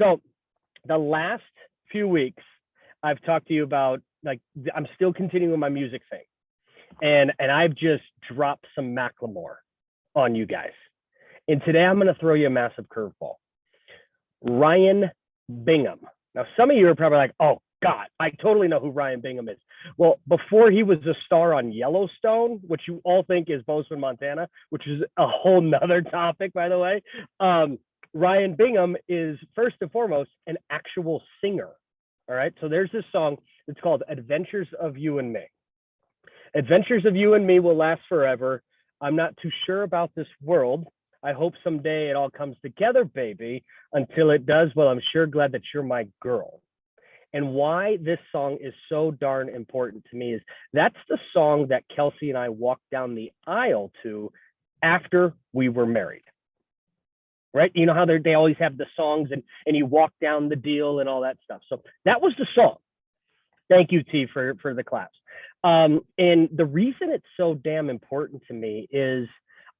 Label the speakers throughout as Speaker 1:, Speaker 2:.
Speaker 1: So the last few weeks, I've talked to you about, like, I'm still continuing my music thing, and I've just dropped some Macklemore on you guys. And today I'm going to throw you a massive curveball. Ryan Bingham. Now, some of you are probably like, oh, God, I totally know who Ryan Bingham is. Well, before he was a star on Yellowstone, which you all think is Bozeman, Montana, which is a whole nother topic, by the way, Ryan Bingham is first and foremost an actual singer. All right. So there's this song. It's called Adventures of You and Me. Adventures of You and Me will last forever. I'm not too sure about this world. I hope someday it all comes together, baby. Until it does, well, I'm sure glad that you're my girl. And why this song is so darn important to me is that's the song that Kelsey and I walked down the aisle to after we were married. Right? You know how they always have the songs and you walk down the deal and all that stuff. So that was the song. Thank you, T, for the claps. And the reason it's so damn important to me is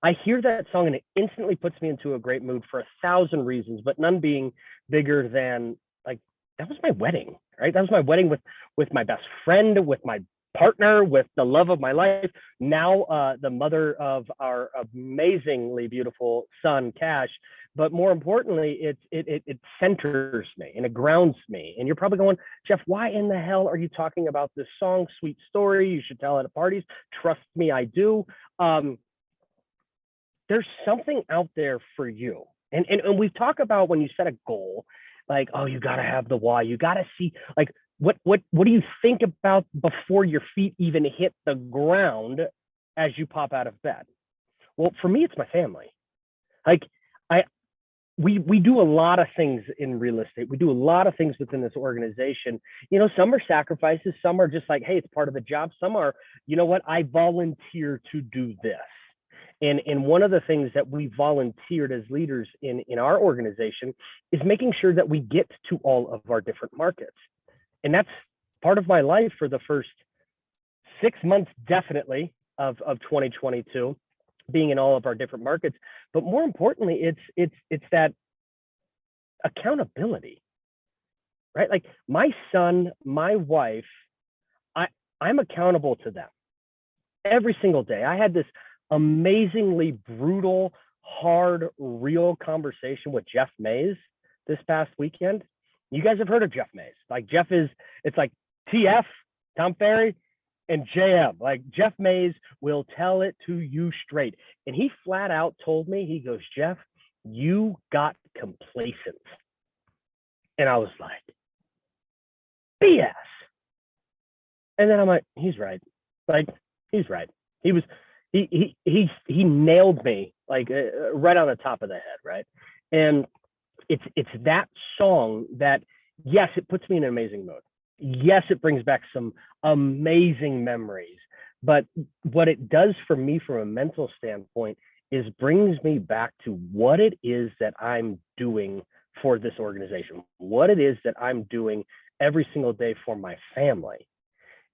Speaker 1: I hear that song and it instantly puts me into a great mood for 1,000 reasons, but none being bigger than, like, that was my wedding, right? That was my wedding with my best friend, with my partner, with the love of my life. Now, the mother of our amazingly beautiful son, Cash. But more importantly, it centers me and it grounds me. And you're probably going, Jeff, why in the hell are you talking about this song? Sweet story. You should tell it at parties. Trust me, I do. There's something out there for you. And we talk about when you set a goal, like, oh, you got to have the why. You got to see, like, what do you think about before your feet even hit the ground as you pop out of bed? Well, for me, it's my family. Like, we do a lot of things in real estate. We do a lot of things within this organization. You know, some are sacrifices. Some are just like, hey, it's part of the job. Some are, you know what, I volunteer to do this. And one of the things that we volunteered as leaders in our organization is making sure that we get to all of our different markets. And that's part of my life for the first 6 months, definitely, of 2022, being in all of our different markets. But more importantly, it's that accountability, right? Like my son, my wife, I'm accountable to them every single day. I had this amazingly brutal, hard, real conversation with Jeff Mays this past weekend. You guys have heard of Jeff Mays. Like it's like TF, Tom Ferry, and JM. Like Jeff Mays will tell it to you straight. And he flat out told me, he goes, Jeff, you got complacent. And I was like, BS. And then I'm like, he's right. Like, he's right. He nailed me, like right on the top of the head, right? And it's that song that, yes, it puts me in an amazing mood. Yes, it brings back some amazing memories. But what it does for me from a mental standpoint is brings me back to what it is that I'm doing for this organization, what it is that I'm doing every single day for my family.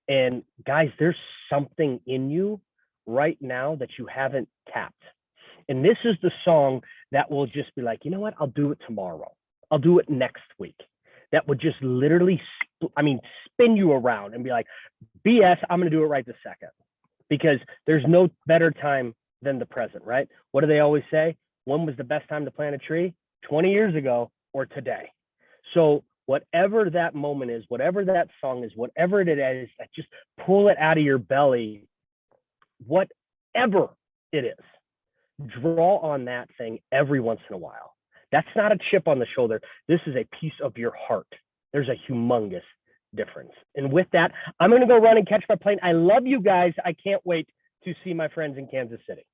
Speaker 1: And guys, there's something in you right now that you haven't tapped. And this is the song that will just be like, you know what? I'll do it tomorrow. I'll do it next week. That would just literally, spin you around and be like, BS, I'm going to do it right this second. Because there's no better time than the present, right? What do they always say? When was the best time to plant a tree? 20 years ago or today. So whatever that moment is, whatever that song is, whatever it is, just pull it out of your belly. Whatever it is, draw on that thing every once in a while. That's not a chip on the shoulder. This is a piece of your heart. There's a humongous difference. And with that, I'm going to go run and catch my plane. I love you guys. I can't wait to see my friends in Kansas City.